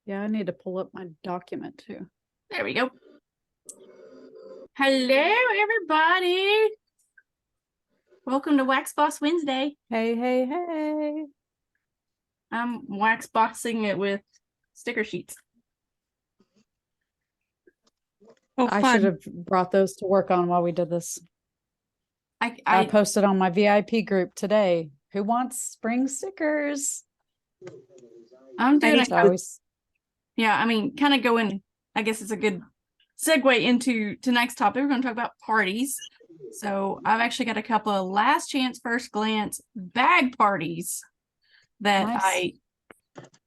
Yeah, I need to pull up my document too. There we go. Hello, everybody. Welcome to Wax Boss Wednesday. Hey, hey, hey. I'm wax boxing it with sticker sheets. Oh, I should have brought those to work on while we did this. I posted on my VIP group today. Who wants spring stickers? I'm doing it. Yeah, I mean, kind of going, I guess it's a good segue into tonight's topic. We're going to talk about parties. So I've actually got a couple of last chance, first glance bag parties that I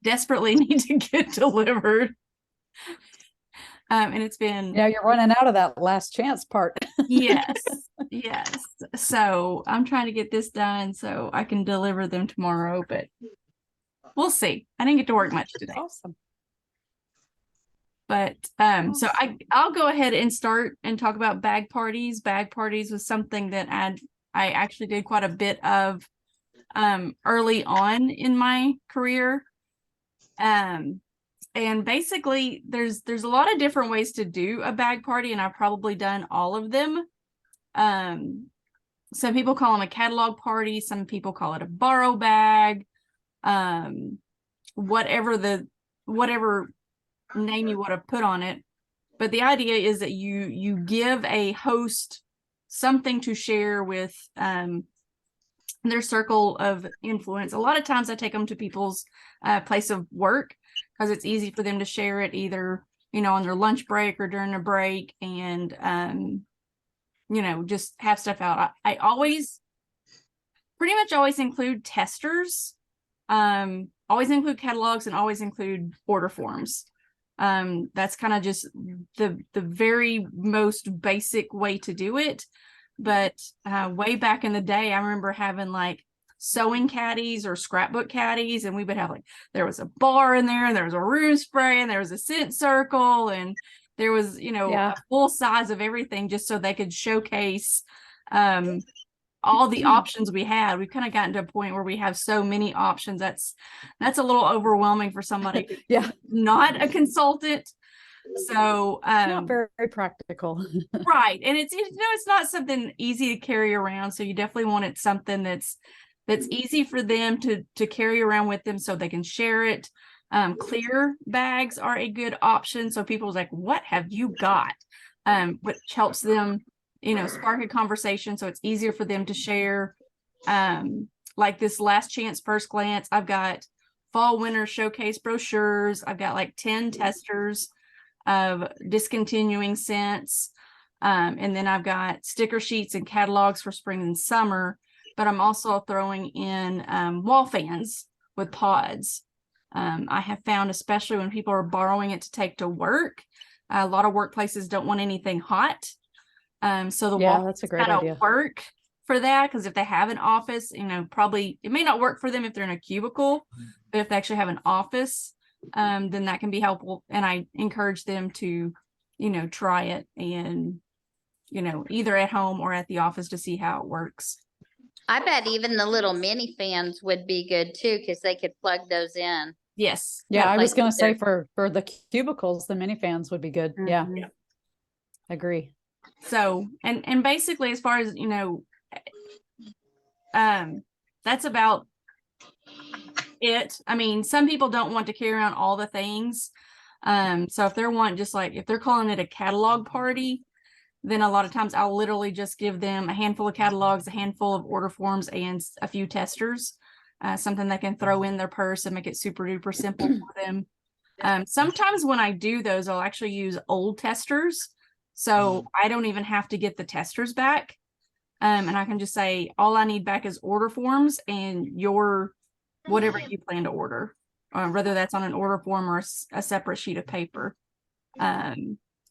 desperately need to get delivered. And it's been... Yeah, you're running out of that last chance part. Yes. So I'm trying to get this done so I can deliver them tomorrow, but we'll see. I didn't get to work much today. Awesome. But so I'll go ahead and start and talk about bag parties. Bag parties was something that I actually did quite a bit of early on in my career. And basically there's a lot of different ways to do a bag party, and I've probably done all of them. Some people call them a catalog party, some people call it a borrow bag, whatever name you want to put on it. But the idea is that you give a host something to share with their circle of influence. A lot of times I take them to people's place of work because it's easy for them to share it either, on their lunch break or during a break, and just have stuff out. I pretty much always include testers, always include catalogs, and always include order forms. That's kind of just the very most basic way to do it. But way back in the day, I remember having like sewing caddies or scrapbook caddies, and we would have there was a bar in there, and there was a room spray, and there was a scent circle, and there was a full size of everything, just so they could showcase all the options we had. We've kind of gotten to a point where we have so many options that's a little overwhelming for somebody not a consultant. So not very practical. Right. And it's not something easy to carry around, so you definitely want it something that's easy for them to carry around with them so they can share it. Clear bags are a good option, so people's like, what have you got? Which helps them spark a conversation, so it's easier for them to share. Like this last chance first glance, I've got fall winter showcase brochures. I've got like 10 testers of discontinuing scents, and then I've got sticker sheets and catalogs for spring and summer, but I'm also throwing in wall fans with pods. I have found, especially when people are borrowing it to take to work, a lot of workplaces don't want anything hot. So the wall that's a great idea. Work for that, because if they have an office, probably it may not work for them if they're in a cubicle, but if they actually have an office, then that can be helpful. And I encourage them to, try it, and, either at home or at the office to see how it works. I bet even the little mini fans would be good too, because they could plug those in. Yes. Yeah, I was going to say for the cubicles, the mini fans would be good. Mm-hmm. Yeah. Agree. So, and basically, as far as, that's about it. I mean, some people don't want to carry around all the things. So if if they're calling it a catalog party, then a lot of times I'll literally just give them a handful of catalogs, a handful of order forms, and a few testers, something they can throw in their purse and make it super duper simple for them. Sometimes when I do those, I'll actually use old testers, so I don't even have to get the testers back. And I can just say, all I need back is order forms and your whatever you plan to order, whether that's on an order form or a separate sheet of paper.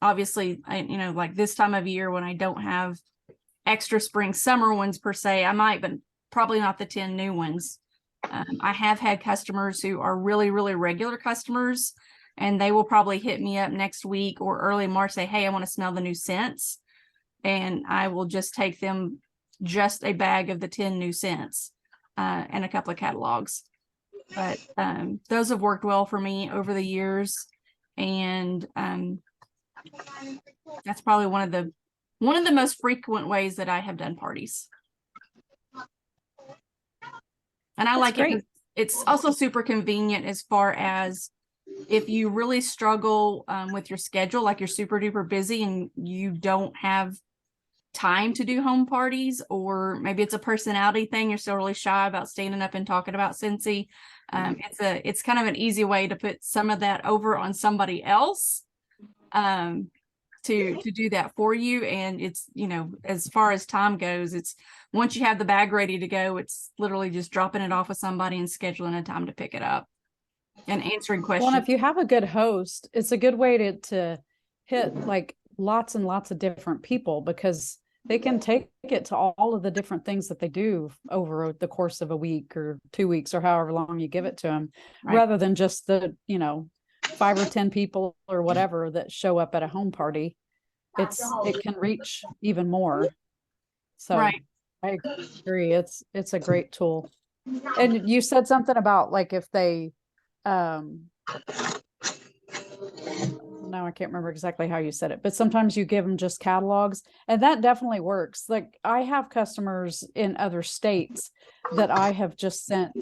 Obviously, like this time of year when I don't have extra spring summer ones per se, I might, but probably not the 10 new ones. I have had customers who are really, really regular customers, and they will probably hit me up next week or early March, say, hey, I want to smell the new scents. And I will just take them just a bag of the 10 new scents and a couple of catalogs. but those have worked well for me over the years, and that's probably one of the most frequent ways that I have done parties. And I That's like great. it. It's also super convenient as far as if you really struggle with your schedule, like you're super duper busy and you don't have time to do home parties, or maybe it's a personality thing, you're still really shy about standing up and talking about Scentsy. It's kind of an easy way to put some of that over on somebody else to do that for you. And it's, you know, as far as time goes, it's once you have the bag ready to go, it's literally just dropping it off with somebody and scheduling a time to pick it up and answering questions. Well, if you have a good host, it's a good way to hit like lots and lots of different people, because they can take it to all of the different things that they do over the course of a week or 2 weeks or however long you give it to them, Right. rather than just the, you know, 5 or 10 people or whatever that show up at a home party. It can reach even more. So Right. I agree. It's a great tool. And you said something about like if they now I can't remember exactly how you said it, but sometimes you give them just catalogs, and that definitely works. Like I have customers in other states that I have just sent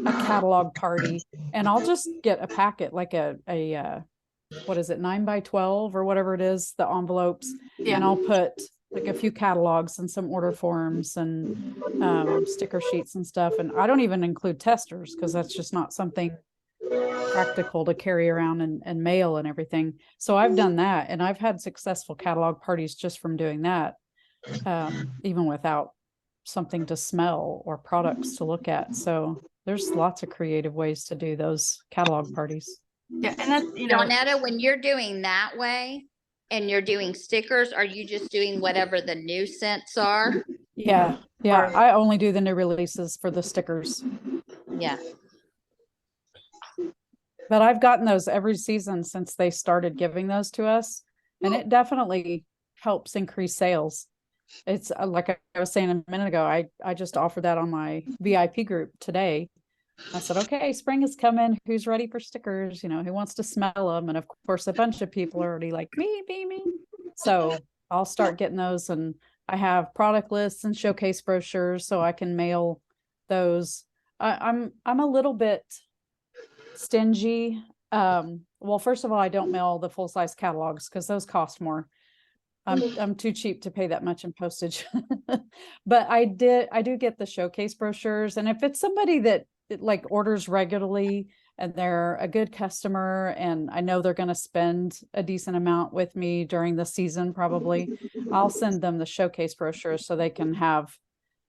a catalog party, and I'll just get a packet, like a what is it, 9x12 or whatever it is, the envelopes. Yeah. And I'll put like a few catalogs and some order forms and sticker sheets and stuff. And I don't even include testers, because that's just not something practical to carry around and mail and everything. So I've done that, and I've had successful catalog parties just from doing that, even without something to smell or products to look at. So there's lots of creative ways to do those catalog parties. Yeah, and that's, you know, Donetta, when you're doing that way and you're doing stickers, are you just doing whatever the new scents are? Yeah. I only do the new releases for the stickers. Yeah. But I've gotten those every season since they started giving those to us, and it definitely helps increase sales. It's like I was saying a minute ago, I just offered that on my VIP group today. I said, okay, spring is coming. Who's ready for stickers? You know, who wants to smell them? And of course, a bunch of people are already like, me. So I'll start getting those. And I have product lists and showcase brochures, so I can mail those. I'm a little bit stingy. Well, first of all, I don't mail the full-size catalogs because those cost more. I'm too cheap to pay that much in postage. But I do get the showcase brochures, and if it's somebody that like orders regularly and they're a good customer and I know they're going to spend a decent amount with me during the season, probably I'll send them the showcase brochures so they can have,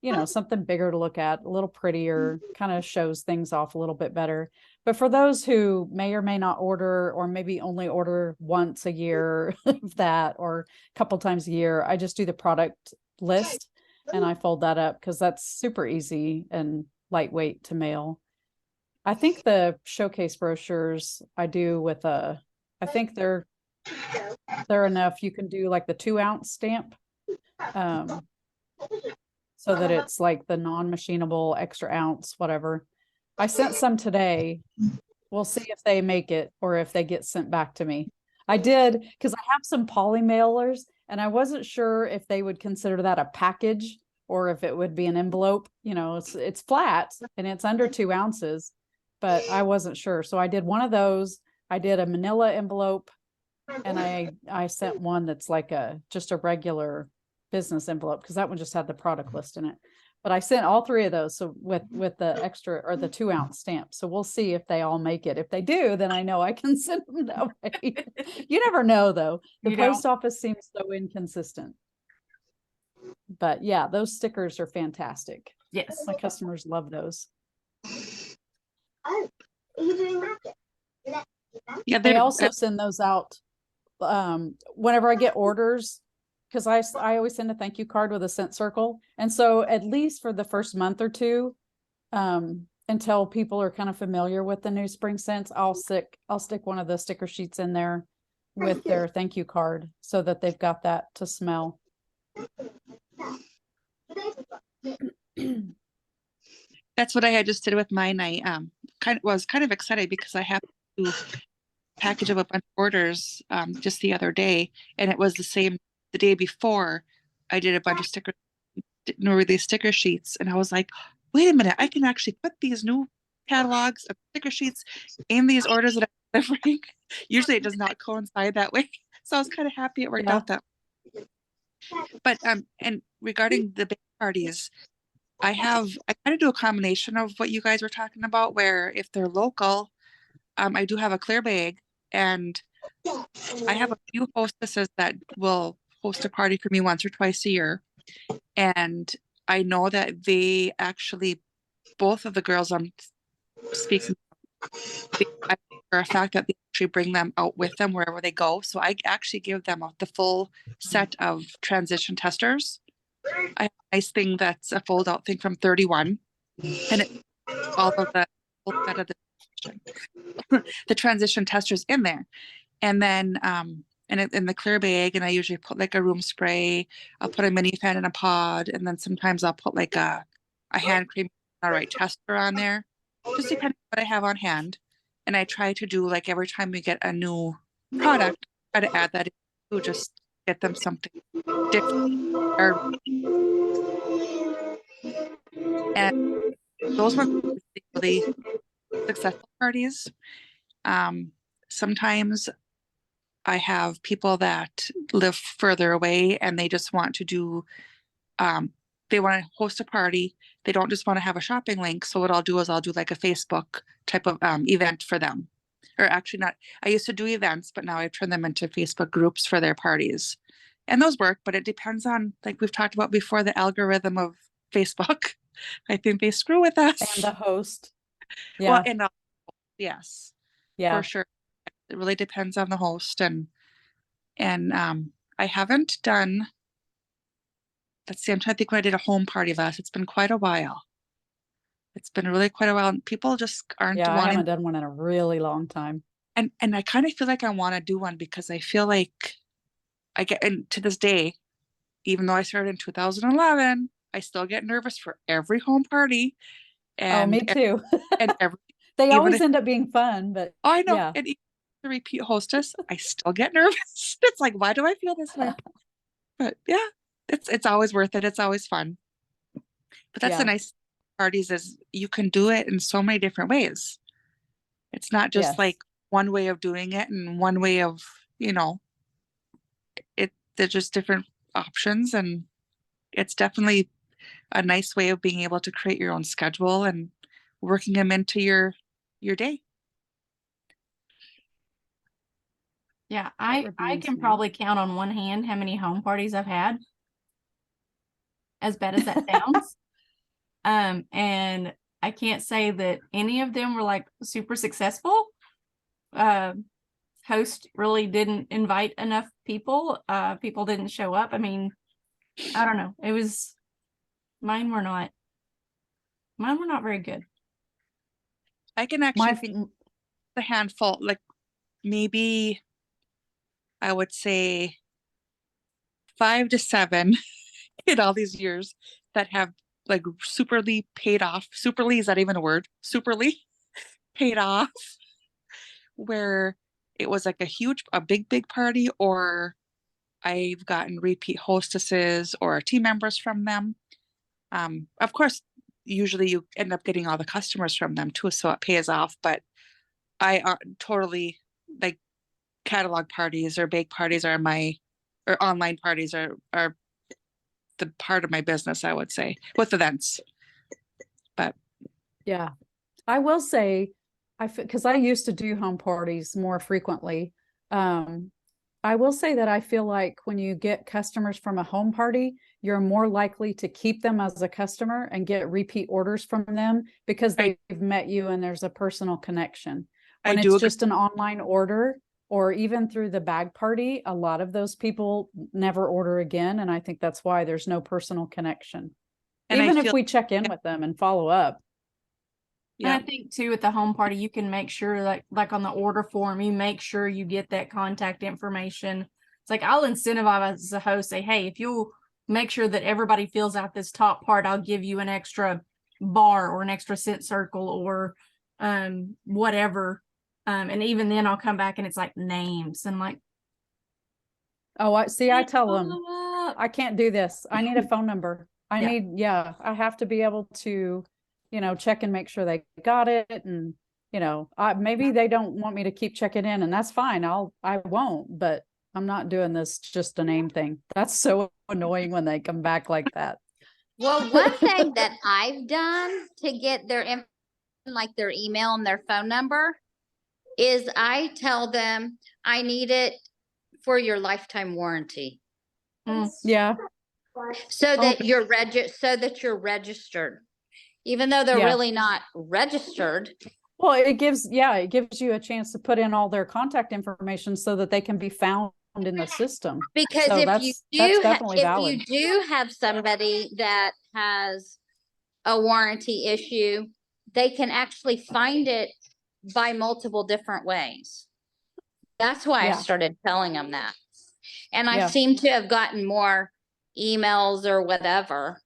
you know, something bigger to look at, a little prettier, kind of shows things off a little bit better. But for those who may or may not order, or maybe only order once a year, if that, or a couple times a year, I just do the product list and I fold that up because that's super easy and lightweight to mail. I think the showcase brochures I do with I think they're enough. You can do like the 2-ounce stamp. So that it's like the non-machinable extra ounce, whatever. I sent some today. We'll see if they make it or if they get sent back to me. I did, because I have some poly mailers and I wasn't sure if they would consider that a package or if it would be an envelope. You know, it's flat and it's under 2 ounces, but I wasn't sure. So I did one of those. I did a manila envelope, and I sent one that's like just a regular business envelope, because that one just had the product list in it. But I sent all 3 of those, so with the extra or the 2-ounce stamp. So we'll see if they all make it. If they do, then I know I can send them that way. You never know, though. The post office seems so inconsistent. But yeah, those stickers are fantastic. Yes, my customers love those. Yeah, they also send those out whenever I get orders, because I always send a thank you card with a scent circle. And so at least for the first month or two, until people are kind of familiar with the new spring scents, I'll stick one of the sticker sheets in there with their thank you card so that they've got that to smell. That's what I had just did with mine. I was kind of excited because I have to package up a bunch of orders just the other day, and it was the same the day before. I did a bunch of these sticker sheets, and I was like, wait a minute, I can actually put these new catalogs of sticker sheets in these orders that I'm delivering. Usually it does not coincide that way. So I was kind of happy it worked out that way. But and regarding the big parties, I kind of do a combination of what you guys were talking about, where if they're local, I do have a clear bag, and I have a few hostesses that will host a party for me once or twice a year. And I know that they actually, both of the girls I'm speaking, I know for a fact that they actually bring them out with them wherever they go. So I actually give them the full set of transition testers. I have a nice thing that's a fold out thing from 31, and it's all of the full set of the transition testers in there. And then in the clear bag, and I usually put like a room spray. I'll put a mini fan in a pod, and then sometimes I'll put like a hand cream tester on there, just depending on what I have on hand. And I try to do, like, every time we get a new product, try to add that in to just get them something different. And those were really successful parties. Sometimes I have people that live further away and they just want to do, they want to host a party. They don't just want to have a shopping link. So what I'll do is I'll do like a Facebook type of event for them. Or actually not, I used to do events, but now I've turned them into Facebook groups for their parties. And those work, but it depends on, like we've talked about before, the algorithm of Facebook. I think they screw with us. And the host. Yeah. Well, and yes, yeah. for sure. It really depends on the host. And I haven't done, let's see, I'm trying to think when I did a home party last. It's been quite a while. It's been really quite a while. And people just aren't I wanting. haven't done one in a really long time. And I kind of feel like I want to do one because I feel like and to this day, even though I started in 2011, I still get nervous for every home party. And me too. And every they always end up being fun, but I know. Yeah. And even the repeat hostess, I still get nervous. It's like, why do I feel this way? But yeah, it's always worth it. It's always fun. But that's the nice parties is you can do it in so many different ways. It's not just like one way of doing it and one way of, they're just different options. And it's definitely a nice way of being able to create your own schedule and working them into your day. Yeah, I can probably count on one hand how many home parties I've had. As bad as that sounds. And I can't say that any of them were like super successful. Host really didn't invite enough people. People didn't show up. I mean, I don't know. Mine were not very good. I can actually think a handful, like maybe I would say 5 to 7 in all these years that have like superly paid off. Superly, is that even a word? Superly paid off, where it was like a big party, or I've gotten repeat hostesses or team members from them. Of course, usually you end up getting all the customers from them too, so it pays off. But I totally, like, catalog parties or bake parties or online parties are the part of my business, I would say, with events. But yeah, I will say, because I used to do home parties more frequently. I will say that I feel like when you get customers from a home party, you're more likely to keep them as a customer and get repeat orders from them because they've met you and there's a personal connection. When it's just an online order or even through the bag party, a lot of those people never order again. And I think that's why there's no personal connection. And even if we check in with them and follow up. Yeah. And I think too, at the home party, you can make sure like on the order form, you make sure you get that contact information. It's like, I'll incentivize as a host, say, hey, if you'll make sure that everybody fills out this top part, I'll give you an extra bar or an extra scent circle or whatever. And even then I'll come back and it's like names and like, Oh, I see. I tell them "Uh, I can't do this. I need a phone number. I Yeah. need, I have to be able to, check and make sure they got it. And, maybe they don't want me to keep checking in, and that's fine. I won't, but I'm not doing this just a name thing. That's so annoying when they come back like that. Well, one thing that I've done to get their like their email and their phone number is I tell them I need it for your lifetime warranty. Yeah. So that Okay. you're registered, even though they're Yeah. really not registered. Well, it gives you a chance to put in all their contact information so that they can be found in the system. Because So if that's you definitely valid. if you do have somebody that has a warranty issue, they can actually find it by multiple different ways. That's why I Yeah. started telling them that. And I Yeah. seem to have gotten more emails or whatever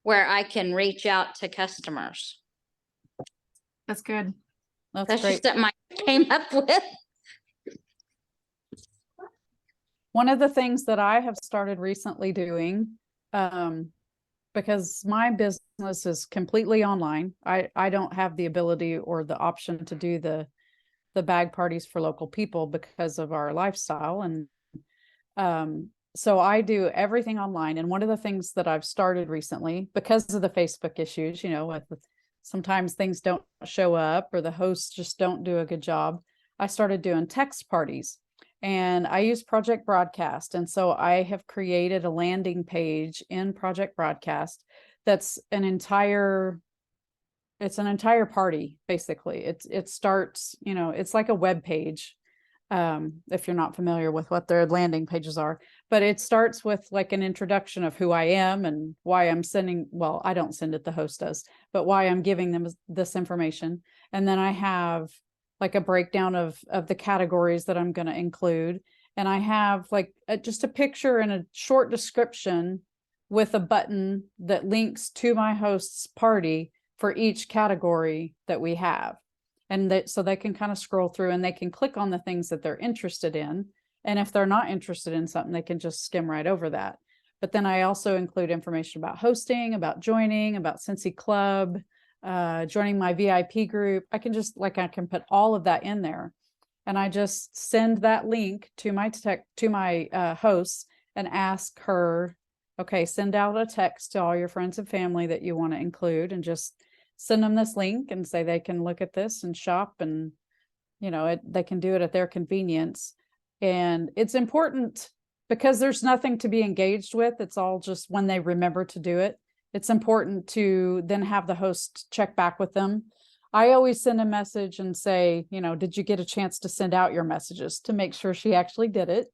where I can reach out to customers. That's good. That's That's great. just something I came up with. One of the things that I have started recently doing, because my business is completely online, I don't have the ability or the option to do the bag parties for local people because of our lifestyle. And so I do everything online. And one of the things that I've started recently, because of the Facebook issues, with sometimes things don't show up or the hosts just don't do a good job, I started doing text parties. And I use Project Broadcast. And so I have created a landing page in Project Broadcast that's an entire party, basically. It starts, it's like a web page. If you're not familiar with what their landing pages are, but it starts with like an introduction of who I am and why I'm sending, well, I don't send it, the host does, but why I'm giving them this information. And then I have like a breakdown of the categories that I'm going to include. And I have like just a picture and a short description with a button that links to my host's party for each category that we have. And that so they can kind of scroll through and they can click on the things that they're interested in. And if they're not interested in something, they can just skim right over that. But then I also include information about hosting, about joining, about Scentsy Club, joining my VIP group. I can put all of that in there. And I just send that link to my hosts and ask her, okay, send out a text to all your friends and family that you want to include, and just send them this link and say they can look at this and shop, and they can do it at their convenience. And it's important because there's nothing to be engaged with. It's all just when they remember to do it. It's important to then have the host check back with them. I always send a message and say, did you get a chance to send out your messages, to make sure she actually did it.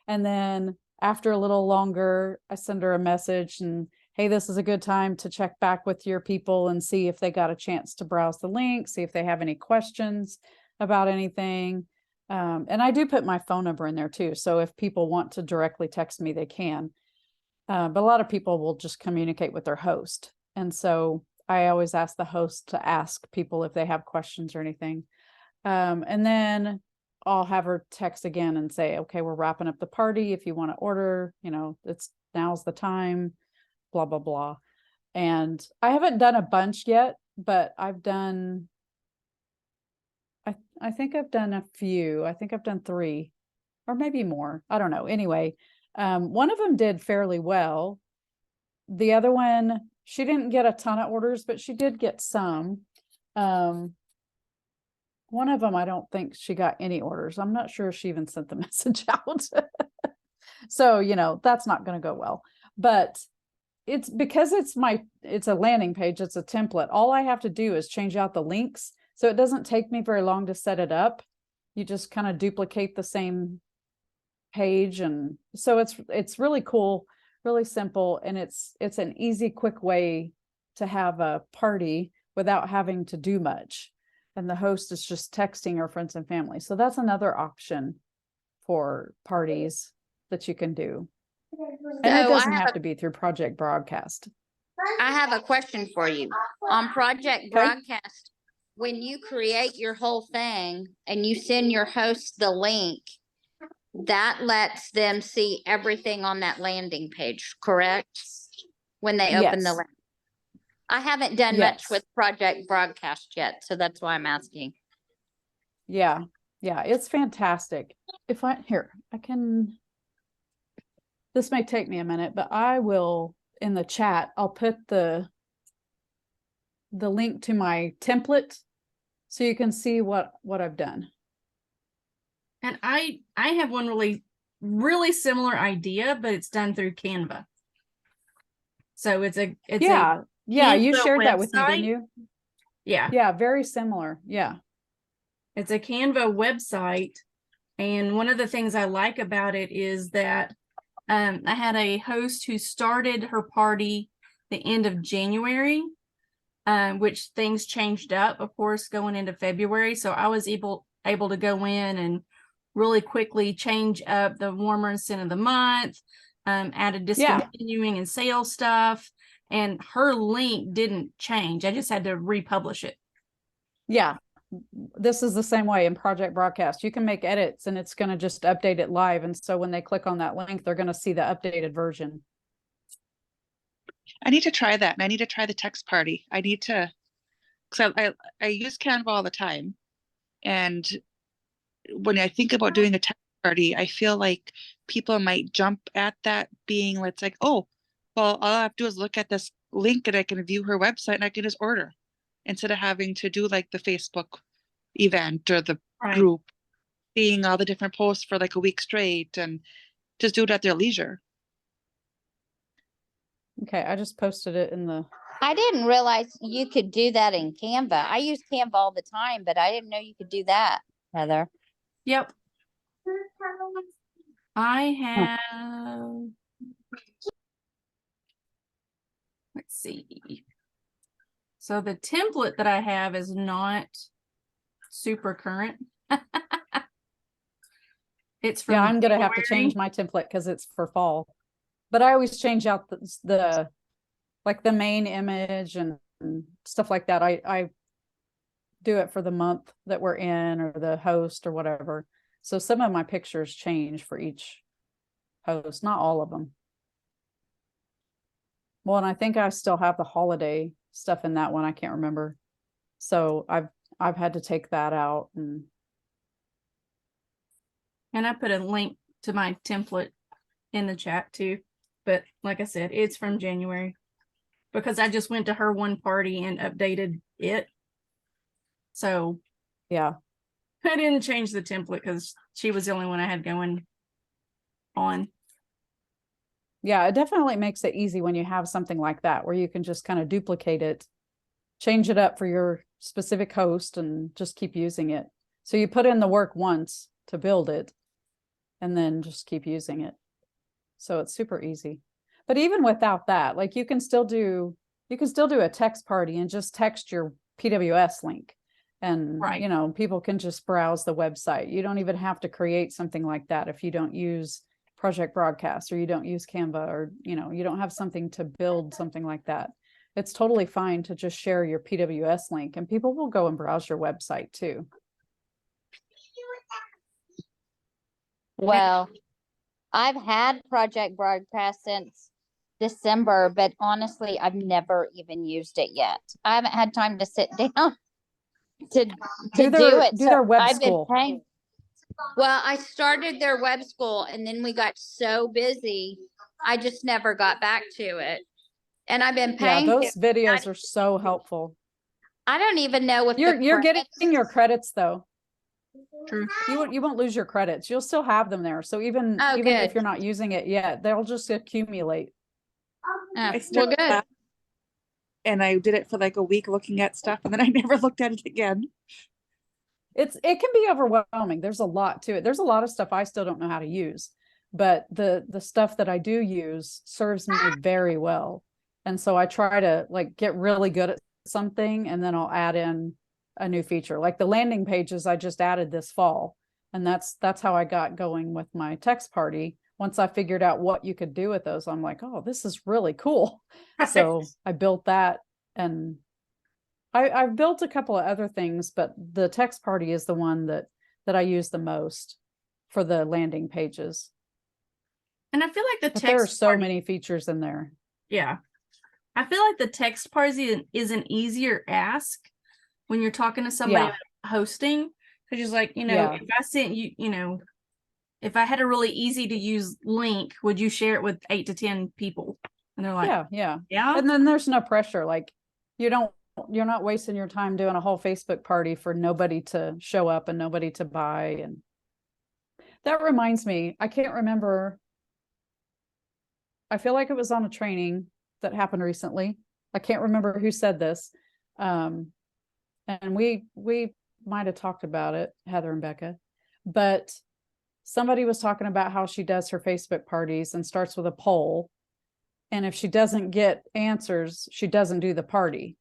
And then after a little longer, I send her a message and, hey, this is a good time to check back with your people and see if they got a chance to browse the link, see if they have any questions about anything. And I do put my phone number in there too. So if people want to directly text me, they can. But a lot of people will just communicate with their host. And so I always ask the host to ask people if they have questions or anything. And then I'll have her text again and say, okay, we're wrapping up the party. If you want to order, now's the time, blah, blah, blah. And I haven't done a bunch yet, but I've done, I think I've done a few. I think I've done 3 or maybe more. I don't know. Anyway, one of them did fairly well. The other one, she didn't get a ton of orders, but she did get some. One of them, I don't think she got any orders. I'm not sure if she even sent the message out. So, that's not going to go well. But it's because it's a landing page, it's a template. All I have to do is change out the links. So it doesn't take me very long to set it up. You just kind of duplicate the same page. And so it's really cool, really simple. And it's an easy, quick way to have a party without having to do much. And the host is just texting her friends and family. So that's another option for parties that you can do. And it doesn't have to be through Project Broadcast. I have a question for you. On Project Broadcast, when you create your whole thing and you send your host the link, that lets them see everything on that landing page, correct? When they open the Yes. link. I haven't done much Yes. with Project Broadcast yet, so that's why I'm asking. Yeah. Yeah. It's fantastic. If I can, this may take me a minute, but I will in the chat, I'll put the link to my template so you can see what I've done. And I have one really similar idea, but it's done through Canva. So it's a Yeah. You Canva shared that with me, didn't website. you? Yeah. Yeah, very similar. Yeah. It's a Canva website. And one of the things I like about it is that I had a host who started her party the end of January, which things changed up, of course, going into February. So I was able to go in and really quickly change up the warmer and scent of the month, added discontinuing and sale stuff. And her link didn't change. I just had to republish it. Yeah. This is the same way in Project Broadcast. You can make edits and it's going to just update it live. And so when they click on that link, they're going to see the updated version. I need to try that. And I need to try the text party. I need to, because I use Canva all the time. And when I think about doing a text party, I feel like people might jump at that being, it's like, oh, well, all I have to do is look at this link and I can view her website and I can just order instead of having to do like the Facebook event or the group, seeing all the different posts for like a week straight, and just do it at their leisure. Okay, I just posted it in the... I didn't realize you could do that in Canva. I use Canva all the time, but I didn't know you could do that, Heather. Yep. I have, let's see. So the template that I have is not super current. It's from I'm going to have to January. change my template because it's for fall. But I always change out the like the main image and stuff like that. I do it for the month that we're in or the host or whatever. So some of my pictures change for each host, not all of them. Well, and I think I still have the holiday stuff in that one. I can't remember. So I've had to take that out, and I put a link to my template in the chat too. But like I said, it's from January because I just went to her one party and updated it. So yeah, I didn't change the template because she was the only one I had going on. Yeah, it definitely makes it easy when you have something like that where you can just kind of duplicate it, change it up for your specific host, and just keep using it. So you put in the work once to build it and then just keep using it. So it's super easy. But even without that, like you can still do a text party and just text your PWS link. And, you know, people can just browse the website. You don't even have to create something like that if you don't use Project Broadcast or you don't use Canva, or, you know, you don't have something to build something like that. It's totally fine to just share your PWS link and people will go and browse your website too. Well, I've had Project Broadcast since December, but honestly, I've never even used it yet. I haven't had time to sit down to do it. Do their web school. Well, I started their web school and then we got so busy, I just never got back to it. And I've been paying. Yeah, those videos are so helpful. I don't even know if you're getting your credits though. True. You won't lose your credits. You'll still have them there. So even if you're not using it yet, they'll just accumulate. I started that, and I did it for like a week looking at stuff, and then I never looked at it again. It can be overwhelming. There's a lot to it. There's a lot of stuff I still don't know how to use, but the stuff that I do use serves me very well. And so I try to like get really good at something, and then I'll add in a new feature. Like the landing pages I just added this fall, and that's how I got going with my text party, once I figured out what you could do with those, I'm like, oh, this is really cool. So I built that, and I've built a couple of other things, but the text party is the one that I use the most for the landing pages. And I feel like the But there are text so party, many features in there. yeah. I feel like the text party is an easier ask when you're talking to somebody Yeah. about hosting. Because you're like, Yeah. if I sent you, if I had a really easy to use link, would you share it with 8 to 10 people? And they're like, Yeah. yeah. And then there's no pressure. Like you're not wasting your time doing a whole Facebook party for nobody to show up and nobody to buy. And that reminds me, I can't remember. I feel like it was on a training that happened recently. I can't remember who said this. And we might have talked about it, Heather and Becca, but somebody was talking about how she does her Facebook parties and starts with a poll. And if she doesn't get answers, she doesn't do the party.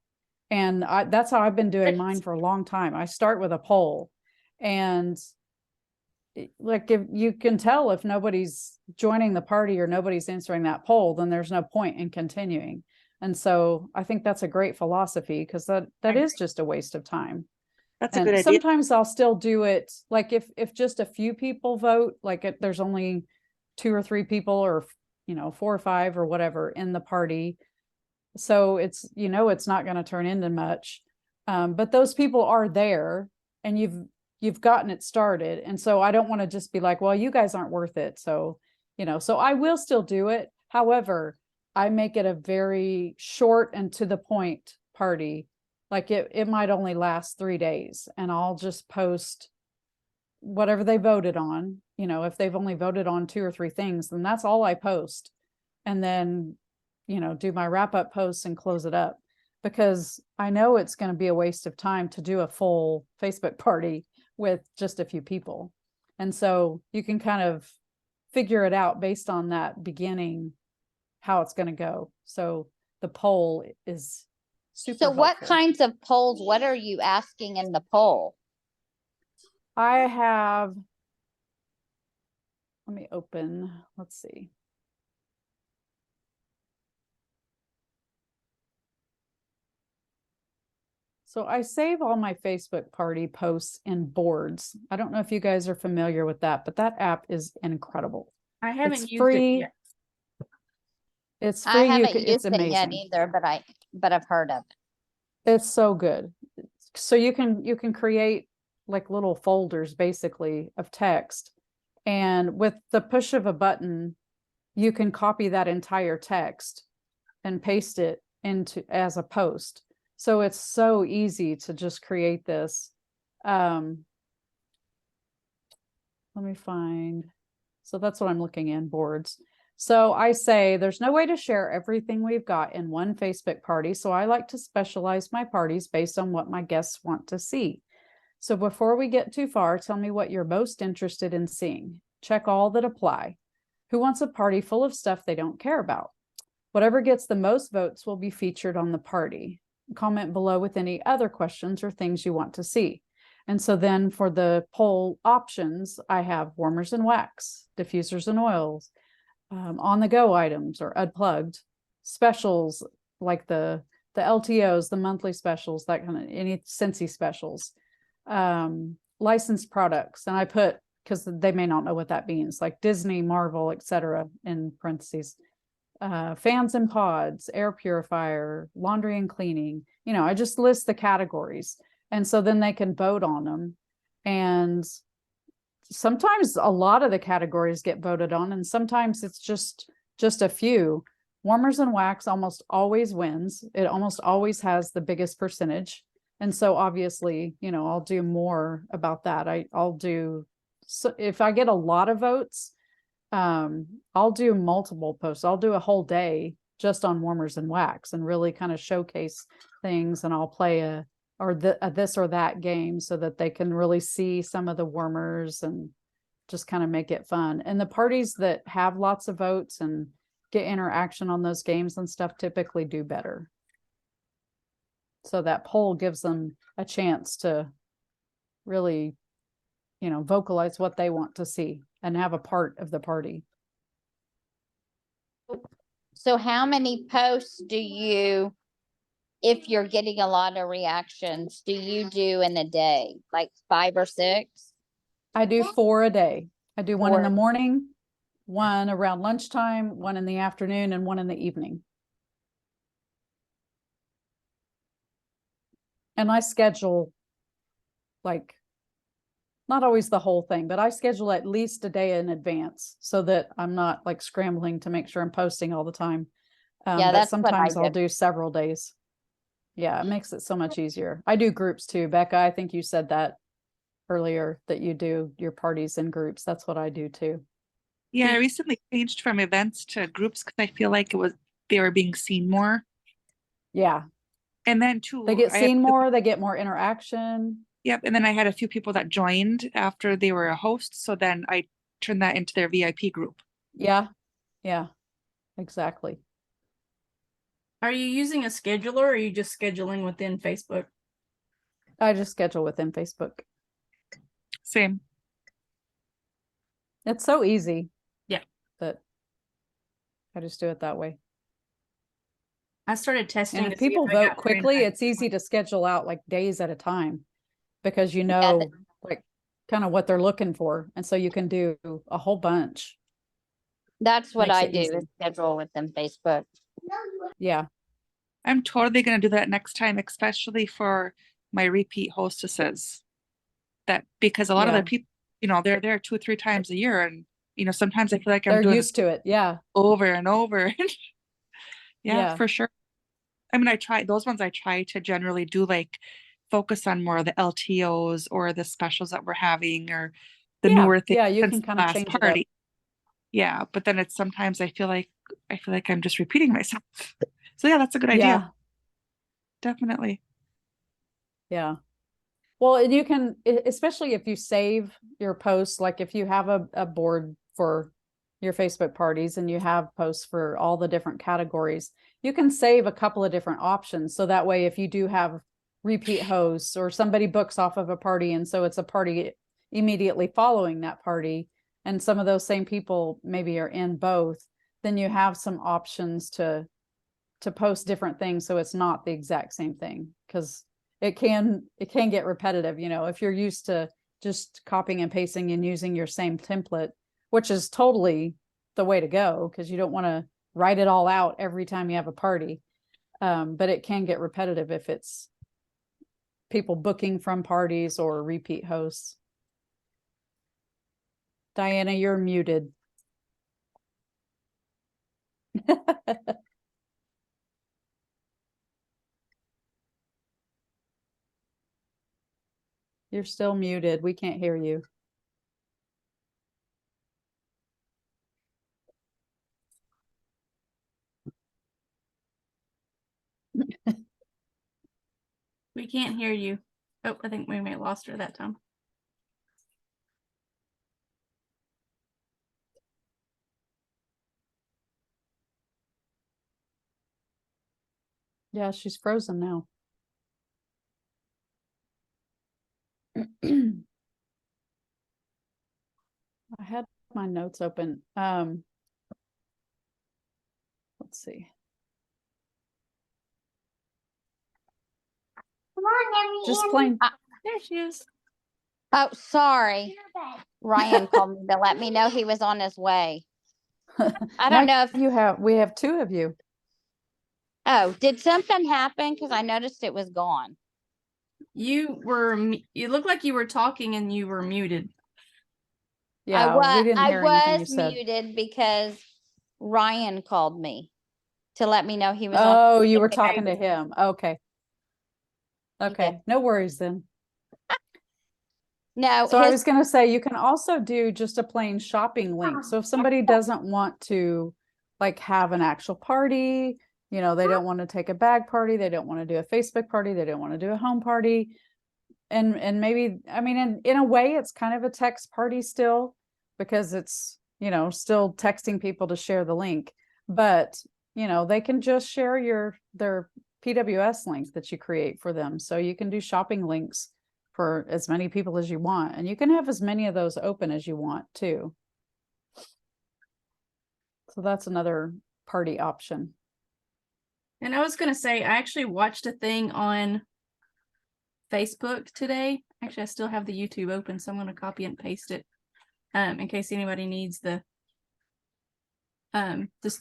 And that's how I've been doing mine for a long time. I start with a poll, and like if you can tell if nobody's joining the party or nobody's answering that poll, then there's no point in continuing. And so I think that's a great philosophy, because that is just a waste of time. That's a And good idea. sometimes I'll still do it, like if just a few people vote, like there's only 2 or 3 people, or 4 or 5 or whatever in the party, so it's it's not going to turn into much, but those people are there, and you've gotten it started. And so I don't want to just be like, well, you guys aren't worth it, so so I will still do it. However, I make it a very short and to the point party. Like it might only last 3 days, and I'll just post whatever they voted on. If they've only voted on 2 or 3 things, then that's all I post. And then do my wrap up posts and close it up, because I know it's going to be a waste of time to do a full Facebook party with just a few people. And so you can kind of figure it out based on that beginning, how it's going to go. So the poll is super So what helpful. kinds of polls, what are you asking in the poll? I have, let me open, let's see. So I save all my Facebook party posts in boards. I don't know if you guys are familiar with that, but that app is incredible. I haven't It's used free. it yet. It's free. I haven't it's used it yet amazing. either, but I've heard of it. It's so good. So you can create like little folders basically of text, and with the push of a button, you can copy that entire text and paste it into as a post. So it's so easy to just create this. Let me find. So that's what I'm looking in, boards. So I say there's no way to share everything we've got in one Facebook party. So I like to specialize my parties based on what my guests want to see. So before we get too far, tell me what you're most interested in seeing. Check all that apply. Who wants a party full of stuff they don't care about? Whatever gets the most votes will be featured on the party. Comment below with any other questions or things you want to see. And so then for the poll options, I have warmers and wax, diffusers and oils, on-the-go items or unplugged, specials like the LTOs, the monthly specials, that kind of, any Scentsy specials, licensed products. And I put, because they may not know what that means, like Disney, Marvel, etc. in parentheses. Fans and pods, air purifier, laundry and cleaning. I just list the categories. And so then they can vote on them. And sometimes a lot of the categories get voted on, and sometimes it's just a few. Warmers and wax almost always wins. It almost always has the biggest percentage. And so obviously, I'll do more about that. I'll do, so if I get a lot of votes, I'll do multiple posts. I'll do a whole day just on warmers and wax and really kind of showcase things. And I'll play a this or that game so that they can really see some of the warmers and just kind of make it fun. And the parties that have lots of votes and get interaction on those games and stuff typically do better. So that poll gives them a chance to really, vocalize what they want to see and have a part of the party. So how many posts do you, if you're getting a lot of reactions, do you do in a day? Like 5 or 6? I do 4 a day. I do one in the 4. morning, one around lunchtime, one in the afternoon, and one in the evening. And I schedule, like, not always the whole thing, but I schedule at least a day in advance so that I'm not like scrambling to make sure I'm posting all the time. Yeah, But that's what I sometimes I'll do. do several days. Yeah, it makes it so much easier. I do groups too. Becca, I think you said that earlier, that you do your parties in groups. That's what I do too. Yeah, I recently changed from events to groups because I feel like they were being seen more. Yeah, And then they too, get seen more, they get more interaction. yep. And then I had a few people that joined after they were a host. So then I turned that into their VIP group. Yeah, yeah, exactly. Are you using a scheduler or are you just scheduling within Facebook? I just schedule within Facebook. Same. It's so easy. Yeah. But I just do it that way. I started testing And to if see people I vote got very quickly, nice. it's easy to schedule out like days at a time because you Yeah, know like kind of what they're looking for. And so you can do a whole bunch. That's what Makes I it do, easy. is schedule within Facebook. Yeah. I'm totally going to do that next time, especially for my repeat hostesses. That because a lot of Yeah. the people, they're there 2 or 3 times a year, and sometimes I feel like I'm They're doing used to it. Yeah. over and over. Yeah, Yeah. for sure. I mean, I try to generally do like focus on more of the LTOs or the specials that we're having or the Yeah. newer things Yeah. You since can the kind of last change it up. party. Yeah, but then it's sometimes I feel like I'm just repeating myself. So yeah, that's a good idea. Yeah. Definitely. Yeah. Well, and you can, especially if you save your posts, like if you have a board for your Facebook parties and you have posts for all the different categories, you can save a couple of different options. So that way, if you do have repeat hosts or somebody books off of a party, and so it's a party immediately following that party, and some of those same people maybe are in both, then you have some options to post different things so it's not the exact same thing, because it can get repetitive, if you're used to just copying and pasting and using your same template, which is totally the way to go because you don't want to write it all out every time you have a party. But it can get repetitive if it's people booking from parties or repeat hosts. Diana, you're muted. You're still muted. We can't hear you. We can't hear you. Oh, I think we may have lost her that time. Yeah, she's frozen now. I had my notes open. Let's see. Just plain. There she is. Oh, sorry. Ryan called me to let me know he was on his way. I don't know if we have 2 of you. Oh, did something happen? Because I noticed it was gone. You look like you were talking and you were muted. Yeah, we didn't hear anything you was said. muted because Ryan called me to let me know he was on. Oh, you were talking to him. Okay. did. Okay. No worries then. No, So I was going to say, you can also do just a plain shopping link. So if somebody doesn't want to like have an actual party, they don't want to take a bag party, they don't want to do a Facebook party, they don't want to do a home party. And maybe, I mean, in a way, it's kind of a text party still, because it's, still texting people to share the link, but they can just share their PWS link that you create for them. So you can do shopping links for as many people as you want, and you can have as many of those open as you want too. So that's another party option. And I was going to say, I actually watched a thing on Facebook today. Actually, I still have the YouTube open, so I'm going to copy and paste it in case anybody needs the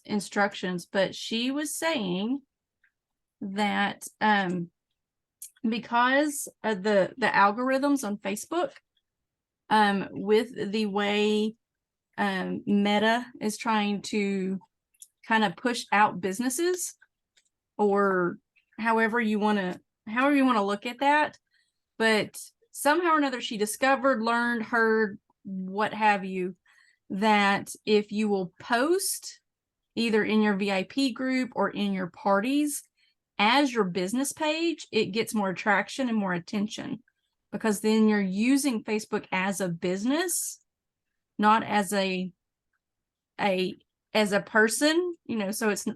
instructions. But she was saying that because of the algorithms on Facebook, with the way Meta is trying to kind of push out businesses, or however you want to look at that, but somehow or another she discovered, learned, heard, what have you, that if you will post either in your VIP group or in your parties as your business page, it gets more attraction and more attention, because then you're using Facebook as a business, not as a person, so it's,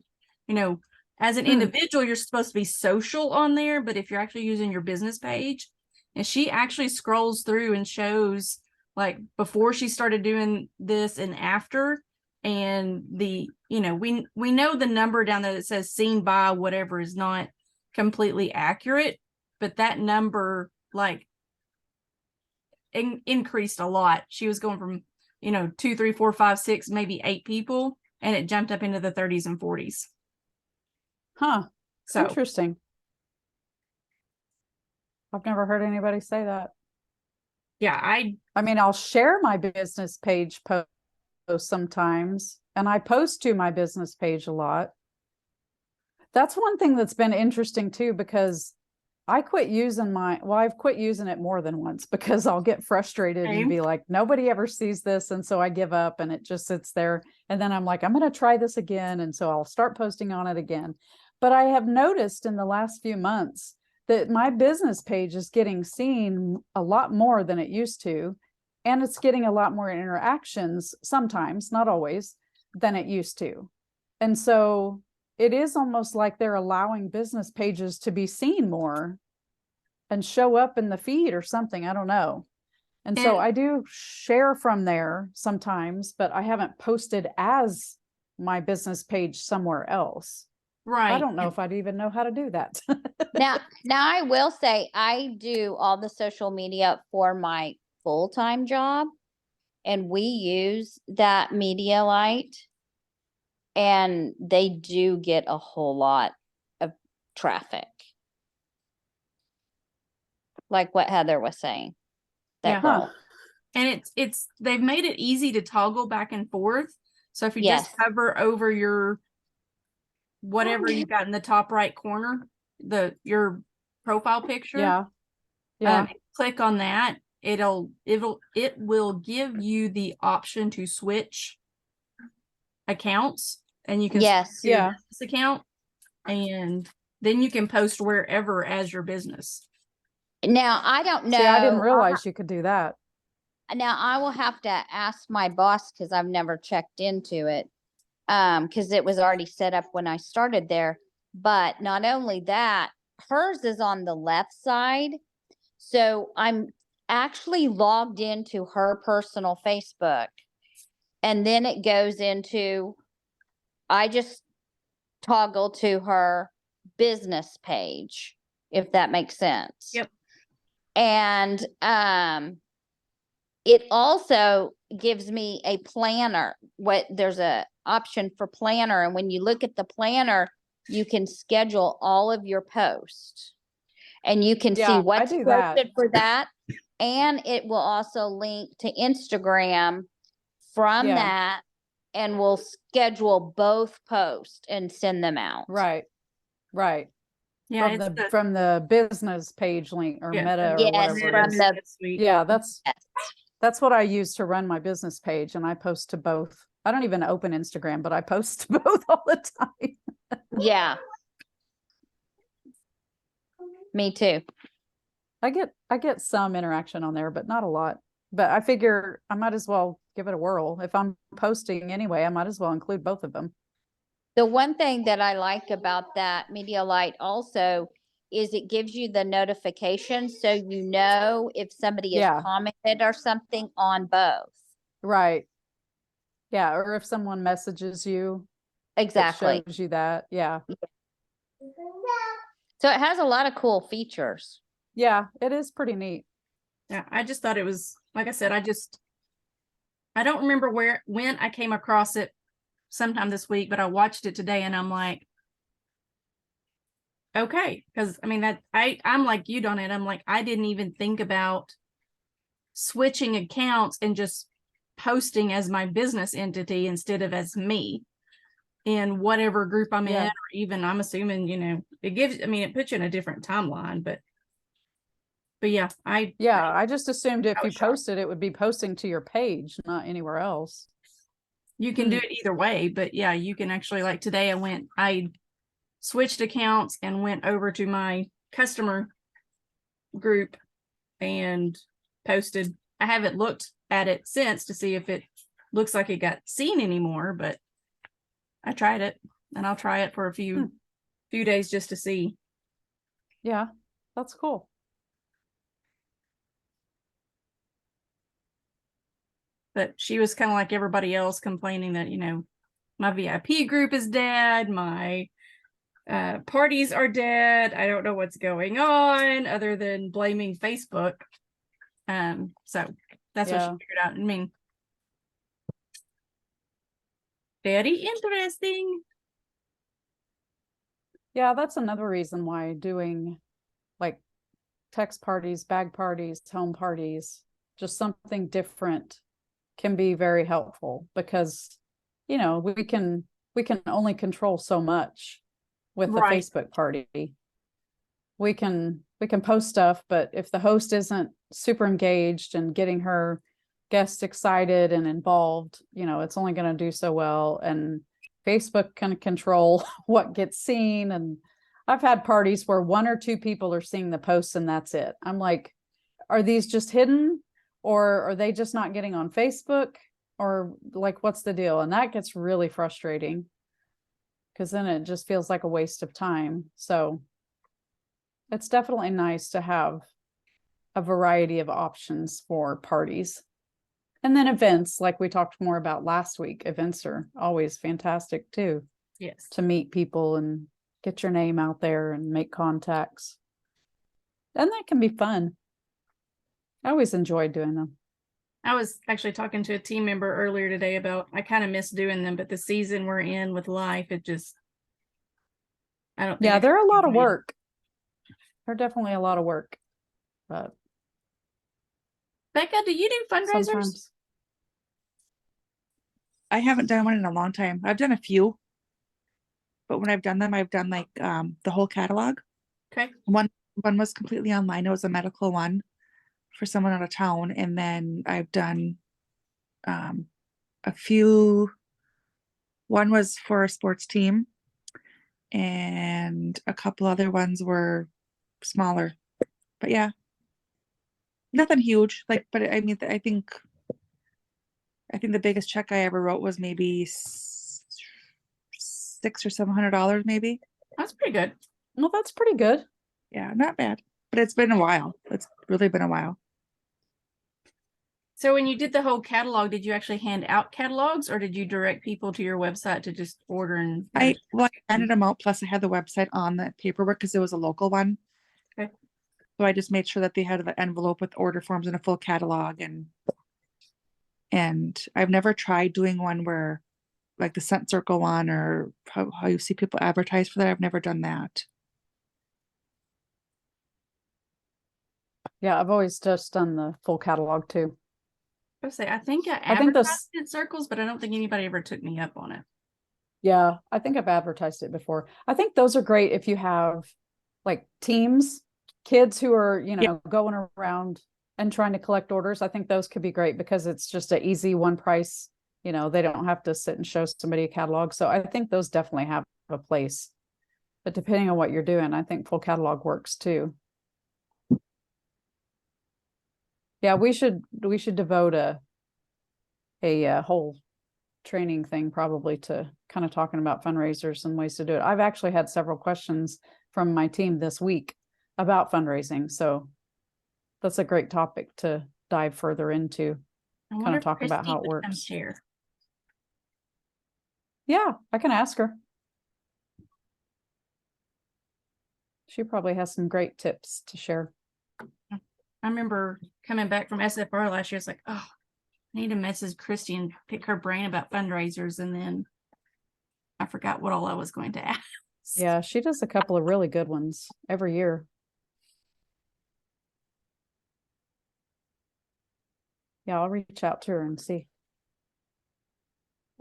as an individual, you're supposed to be social on there, but if you're actually using your business page, and she actually scrolls through and shows like before she started doing this and after, and we know the number down there that says seen by whatever is not completely accurate, but that number like increased a lot. She was going from 2, 3, 4, 5, 6, maybe 8 people, and it jumped up into the 30s and 40s. Huh. So Interesting. I've never heard anybody say that. yeah, I mean, I'll share my business page post sometimes, and I post to my business page a lot. That's one thing that's been interesting too, because I've quit using it more than once, because I'll get frustrated Same. and be like, nobody ever sees this. And so I give up and it just sits there. And then I'm like, I'm going to try this again. And so I'll start posting on it again. But I have noticed in the last few months that my business page is getting seen a lot more than it used to. And it's getting a lot more interactions sometimes, not always, than it used to. And so it is almost like they're allowing business pages to be seen more and show up in the feed or something. I don't know. And so I do share from there sometimes, but I haven't posted as my business page somewhere else. right. I don't know if I'd even know how to do that. Now I will say I do all the social media for my full-time job, and we use that Media Light, and they do get a whole lot of traffic. Like what Heather was saying. That Yeah. girl. And it's they've made it easy to toggle back and forth. So if you Yes. just hover over your whatever you got in the top right corner, your profile picture, Yeah. click on that, it will give you the option to switch accounts, and you can Yes. switch your Yeah. business account, and then you can post wherever as your business. Now I don't know. See, I didn't realize you could do that. Now I will have to ask my boss, because I've never checked into it. Because it was already set up when I started there. But not only that, hers is on the left side. So I'm actually logged into her personal Facebook, and then it goes into, I just toggle to her business page, if that makes sense. Yep. And it also gives me a planner. There's a option for planner, and when you look at the planner, you can schedule all of your posts, and you can see Yeah, I what's do that. posted for that, and it will also link to Instagram from Yeah. that, and we'll schedule both posts and send them out. Right. Yeah, From the business page link or Yeah. Meta or Yes, whatever. from it is. the That's sweet. Yeah, Yes. that's what I use to run my business page, and I post to both. I don't even open Instagram, but I post to both all the time. Yeah. Me too. I get some interaction on there, but not a lot. But I figure I might as well give it a whirl. If I'm posting anyway, I might as well include both of them. The one thing that I like about that Media Light also is it gives you the notification, so you know if somebody has Yeah. commented or something on both. Right. Yeah, or if someone messages you. Exactly. shows you that. Yeah. So it has a lot of cool features. Yeah, it is pretty neat. Yeah, I just thought it was, like I said, I don't remember when I came across it sometime this week, but I watched it today and I'm like, okay. Cause I mean I'm like you, Donetta. I'm like, I didn't even think about switching accounts and just posting as my business entity instead of as me in whatever group I'm in, or even I'm assuming, it puts you in a different timeline, but yeah, I just assumed if I you was shocked. posted, it would be posting to your page, not anywhere else. You can do it either way, but yeah, you can actually, like today I switched accounts and went over to my customer group and posted. I haven't looked at it since to see if it looks like it got seen anymore, but I tried it and I'll try it for a few days just to see. Yeah, that's cool. But she was kind of like everybody else, complaining that, my VIP group is dead, my parties are dead. I don't know what's going on other than blaming Facebook. So that's what she figured out. I mean, very interesting. Yeah, that's another reason why doing like text parties, bag parties, home parties, just something different can be very helpful, because we can only control so much with the Right. Facebook party. We can post stuff, but if the host isn't super engaged and getting her guests excited and involved, it's only going to do so well. And Facebook can control what gets seen. And I've had parties where 1 or 2 people are seeing the posts and that's it. I'm like, are these just hidden, or are they just not getting on Facebook, or like, what's the deal? And that gets really frustrating, because then it just feels like a waste of time. So it's definitely nice to have a variety of options for parties. And then events, like we talked more about last week, events are always fantastic too. Yes. To meet people and get your name out there and make contacts. And that can be fun. I always enjoy doing them. I was actually talking to a team member earlier today about, I kind of miss doing them, but the season we're in with life, it just, I don't think. Yeah, they're a lot of work. They're definitely a lot of work. But Becca, do you do fundraisers? sometimes. I haven't done one in a long time. I've done a few, but when I've done them, I've done like the whole catalog. Okay. One was completely online. It was a medical one for someone out of town, and then I've done a few. One was for a sports team, and a couple other ones were smaller. But yeah, nothing huge. Like, but I mean, I think the biggest check I ever wrote was maybe $600 or $700, maybe. That's pretty good. Well, that's pretty good. Yeah, not bad. But it's been a while. It's really been a while. So when you did the whole catalog, did you actually hand out catalogs, or did you direct people to your website to just order? And I handed them out. Plus, I had the website on the paperwork because it was a local one. Okay. So I just made sure that they had the envelope with order forms and a full catalog, and I've never tried doing one where, like the Scent Circle one, or how you see people advertise for that. I've never done that. Yeah, I've always just done the full catalog too. I think I I think advertised in circles, but I don't think anybody ever took me up on it. Yeah, I think I've advertised it before. I think those are great if you have like teams, kids who are, going around and trying to collect orders. I think those could be great because it's just an easy one price. They don't have to sit and show somebody a catalog. So I think those definitely have a place. But depending on what you're doing, I think full catalog works too. Yeah, we should devote a whole training thing probably to kind of talking about fundraisers and ways to do it. I've actually had several questions from my team this week about fundraising. So that's a great topic to dive further into, kind of talk about how it works. Yeah, I can ask her. She probably has some great tips to share. I remember coming back from SFR last year. It's like, oh, I need to message Christy and pick her brain about fundraisers. And then I forgot what all I was going to ask. Yeah, she does a couple of really good ones every year. Yeah, I'll reach out to her and see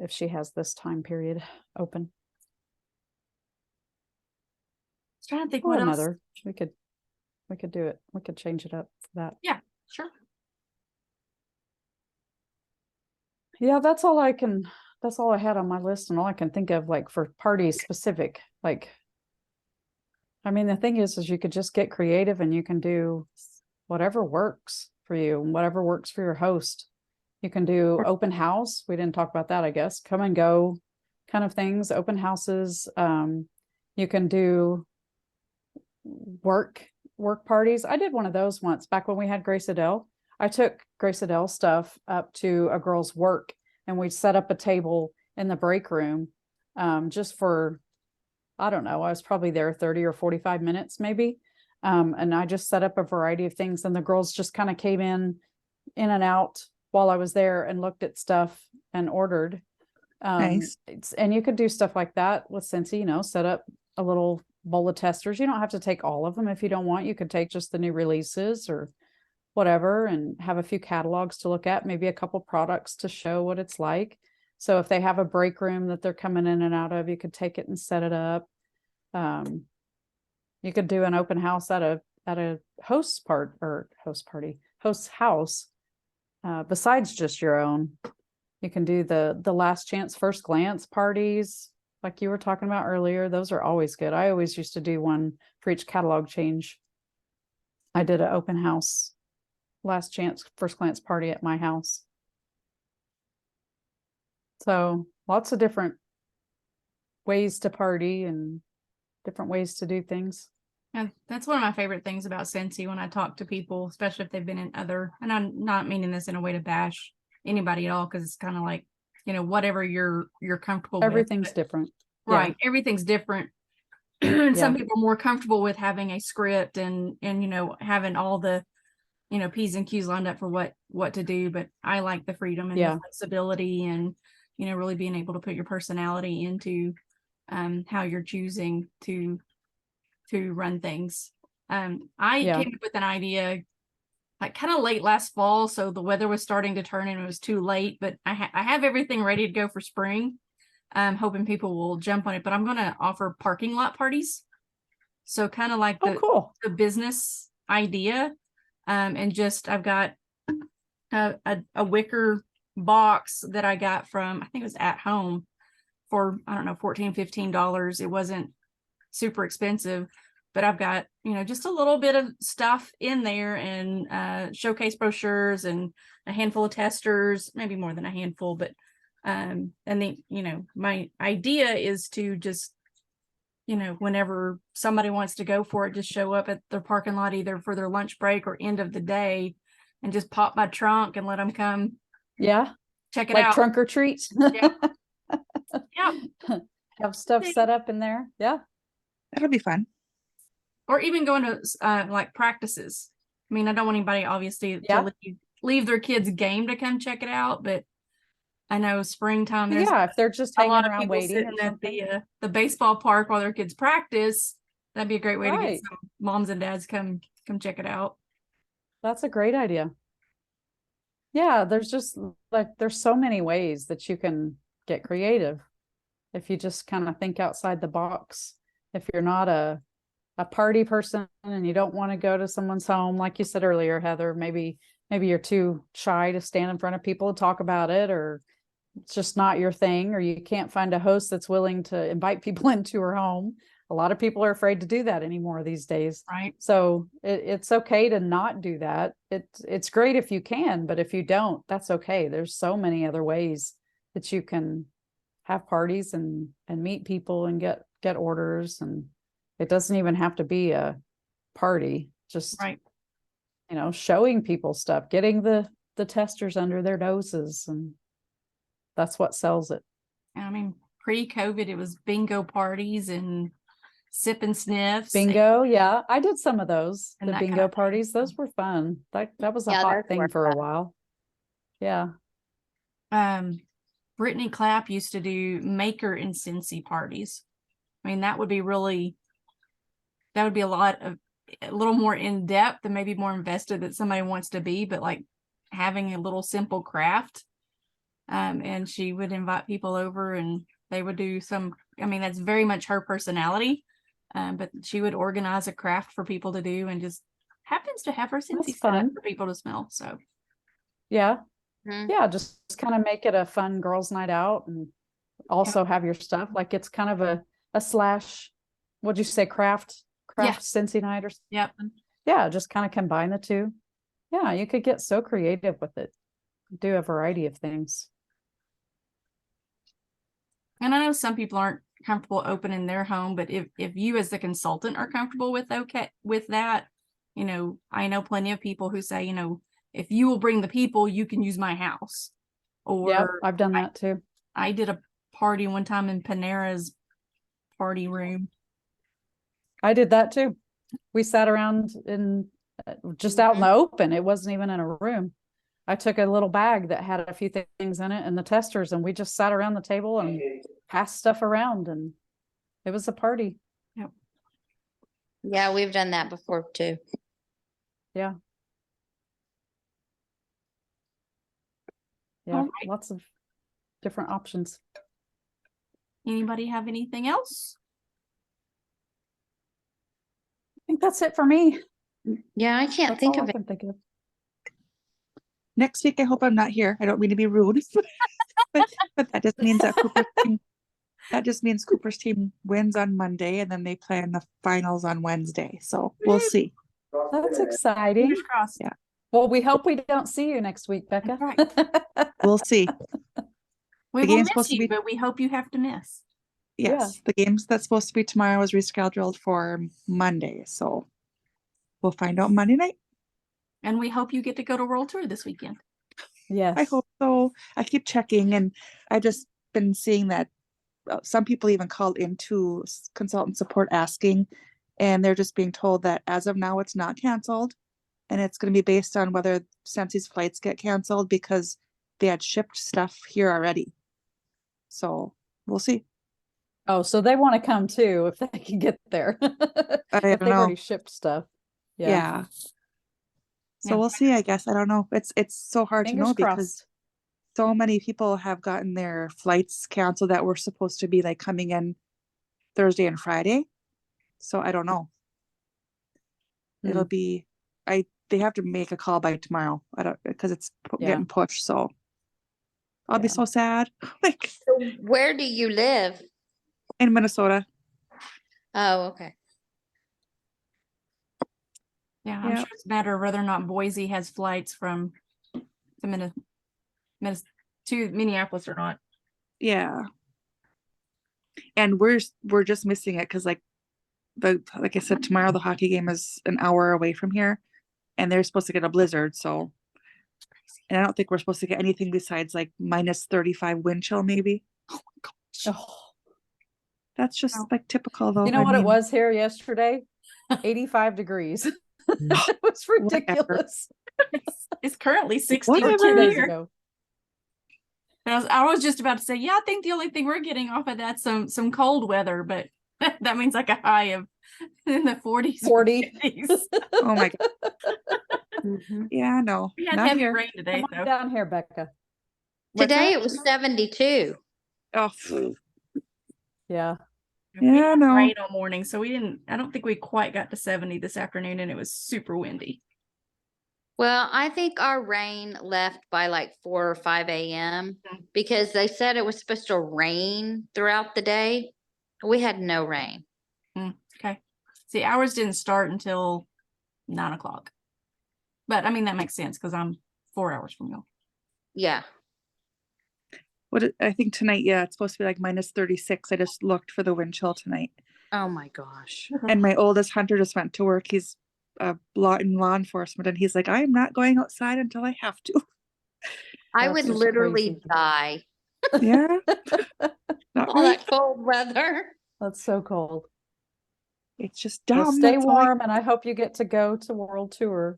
if she has this time period open. I was trying to think Or what else. another. We could do it. We could change it up for that. Yeah, sure. Yeah, that's all I had on my list, and all I can think of, like, for party specific. Like, I mean, the thing is you could just get creative and you can do whatever works for you and whatever works for your host. You can do open house. We didn't talk about that, I guess. Come and go kind of things, open houses. You can do work parties. I did one of those once back when we had Grace Adele. I took Grace Adele stuff up to a girl's work, and we set up a table in the break room, just for, I don't know, I was probably there 30 or 45 minutes maybe. And I just set up a variety of things, and the girls just kind of came in and out while I was there and looked at stuff and ordered. Nice. And you could do stuff like that with Scentsy, set up a little bowl of testers. You don't have to take all of them if you don't want. You could take just the new releases or whatever, and have a few catalogs to look at, maybe a couple products to show what it's like. So if they have a break room that they're coming in and out of, you could take it and set it up. You could do an open house at a host's house, besides just your own. You can do the last chance first glance parties like you were talking about earlier. Those are always good. I always used to do one for each catalog change. I did an open house last chance first glance party at my house. So lots of different ways to party and different ways to do things. And that's one of my favorite things about Scentsy when I talk to people, especially if they've been in other, and I'm not meaning this in a way to bash anybody at all, because it's kind of like, whatever you're comfortable Everything's with. different. Right. Yeah. Everything's different. And some Yeah. people are more comfortable with having a script and having all the, P's and Q's lined up for what to do. But I like the freedom and Yeah. the flexibility and, really being able to put your personality into how you're choosing to run things. I Yeah. came up with an idea like kind of late last fall, so the weather was starting to turn and it was too late, but I have everything ready to go for spring. I'm hoping people will jump on it, but I'm going to offer parking lot parties. So kind of like Cool. the business idea. And just, I've got a wicker box that I got from, I think it was At Home for, I don't know, $14, $15. It wasn't super expensive, but I've got, just a little bit of stuff in there, and showcase brochures and a handful of testers, maybe more than a handful, but and my idea is to just, whenever somebody wants to go for it, just show up at their parking lot either for their lunch break or end of the day, and just pop my trunk and let them come. Yeah. Check it Like out. trunk or treat. Yeah. Yeah. Have stuff set up in there. Yeah. That'll be fun. Or even going to like practices. I mean, I don't want anybody obviously Yeah. to leave their kids' game to come check it out, but I know springtime, there's Yeah, if they're just a hanging lot of around people waiting or sitting at something. the baseball park while their kids practice. That'd be a great way to get Right. some moms and dads come check it out. That's a great idea. Yeah, there's just there's so many ways that you can get creative if you just kind of think outside the box. If you're not a party person and you don't want to go to someone's home, like you said earlier, Heather, maybe you're too shy to stand in front of people to talk about it, or it's just not your thing, or you can't find a host that's willing to invite people into her home. A lot of people are afraid to do that anymore these days. Right. So it's okay to not do that. It's great if you can, but if you don't, that's okay. There's so many other ways that you can have parties and meet people and get orders, and it doesn't even have to be a party. Just Right. Showing people stuff, getting the testers under their noses, and that's what sells it. I mean, pre-COVID, it was bingo parties and sip and sniffs. Bingo, yeah. I did some of those. And The that kind bingo of thing. parties, those were fun. That was a Yeah, hot those thing were for a fun. while. Yeah. Brittany Clapp used to do maker and Scentsy parties. I mean, that would be a little more in depth and maybe more invested that somebody wants to be, but like having a little simple craft. And she would invite people over and they would do that's very much her personality. But she would organize a craft for people to do and just happens to have her Scentsy That's set up fun. for people to smell. So Yeah. Mhm. Yeah. Just kind of make it a fun girls' night out and also have your stuff. Like it's kind of a slash, what'd you say, craft Yeah. Scentsy night or something? yep. Yeah, just kind of combine the two. Yeah, you could get so creative with it. Do a variety of things. And I know some people aren't comfortable opening their home, but if you as the consultant are comfortable with that, I know plenty of people who say, if you will bring the people, you can use my house. Yeah, Or I've done that too. I did a party one time in Panera's party room. I did that too. We sat around in just out in the open. It wasn't even in a room. I took a little bag that had a few things in it and the testers, and we just sat around the table and passed stuff around, and it was a party. Yep. Yeah, we've done that before too. Yeah. Yeah, All right. lots of different options. Anybody have anything else? I think that's it for me. Yeah, I can't That's think all of I it. can think of. Next week, I hope I'm not here. I don't mean to be rude, but that just means Cooper's team wins on Monday, and then they play in the finals on Wednesday. So we'll see. That's exciting. Fingers crossed. Yeah. Well, we hope we don't see you next week, Becca. That's We'll see. We The will game's miss supposed to you, be- but we hope you have to miss. Yes, the games that's supposed to be tomorrow is rescheduled for Monday. So we'll find out Monday night. And we hope you get to go to World Tour this weekend. Yes. I hope so. I keep checking, and I just been seeing that some people even called into consultant support asking, and they're just being told that as of now it's not canceled, and it's going to be based on whether Scentsy's flights get canceled because they had shipped stuff here already. So we'll see. Oh, so they want to come too if they can get there. I If don't they've know. already shipped stuff. Yeah. So Yeah. we'll see, I guess. I don't know. It's so hard to Fingers know because crossed. so many people have gotten their flights canceled that were supposed to be like coming in Thursday and Friday. So I don't know. It'll be they have to make a call by tomorrow. I don't because it's getting pushed. So I'll be Yeah. so sad. Like So where do you live? in Minnesota. Oh, okay. Yeah, I'm Yeah. sure it's better whether or not Boise has flights from to to Minneapolis or not. Yeah. And we're just missing it because like I said, tomorrow the hockey game is an hour away from here, and they're supposed to get a blizzard. So, and I don't think we're supposed to get anything besides like minus 35 wind chill, maybe. Oh my gosh, Oh, that's just Oh. like typical though. you know I what it mean, was here yesterday? 85 degrees. It was ridiculous. It's currently 60 Whatever. 2 days here. ago. And I was just about to say, yeah, I think the only thing we're getting off of that's some cold weather, but that means like a high of in the 40s. 40. 50s. Oh my god. Mhm. Yeah, no, We had not heavy here. rain today, Come on though. down here, Becca. What's Today that? it was 72. Oh, Yeah. We yeah, had no. rain all morning, so I don't think we quite got to 70 this afternoon, and it was super windy. Well, I think our rain left by like 4 or 5 a.m. Mhm. because they said it was supposed to rain throughout the day. We had no rain. Okay. See, ours didn't start until 9 o'clock. But I mean, that makes sense because I'm 4 hours from y'all. Yeah. I think tonight, yeah, it's supposed to be like minus 36. I just looked for the wind chill tonight. Oh my gosh. And my oldest Hunter just went to work. He's in law enforcement, and he's like, I am not going outside until I have to. I That's would just literally crazy. die. Yeah. Not All very that cold weather. That's so cold. It's just Well, dumb. stay That's all I, warm, and I hope you get to go to World Tour.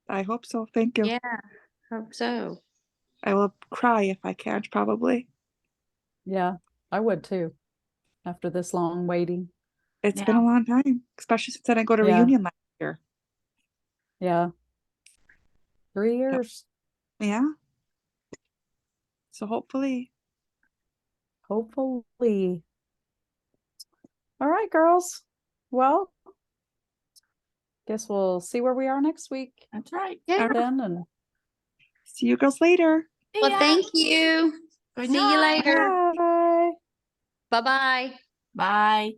I hope so. Thank you. Yeah, hope so. I will cry if I can't, probably. Yeah, I would too, after this long waiting. It's been Yeah. a long time, especially since I didn't go to Yeah. reunion last year. Yeah. 3 years, Yeah. So hopefully. hopefully. All right, girls. Well, guess we'll see where we are next week That's right. Yeah. then. And See you girls later. Well, Yeah. thank you. Good See you night. later. bye. Bye-bye. Bye.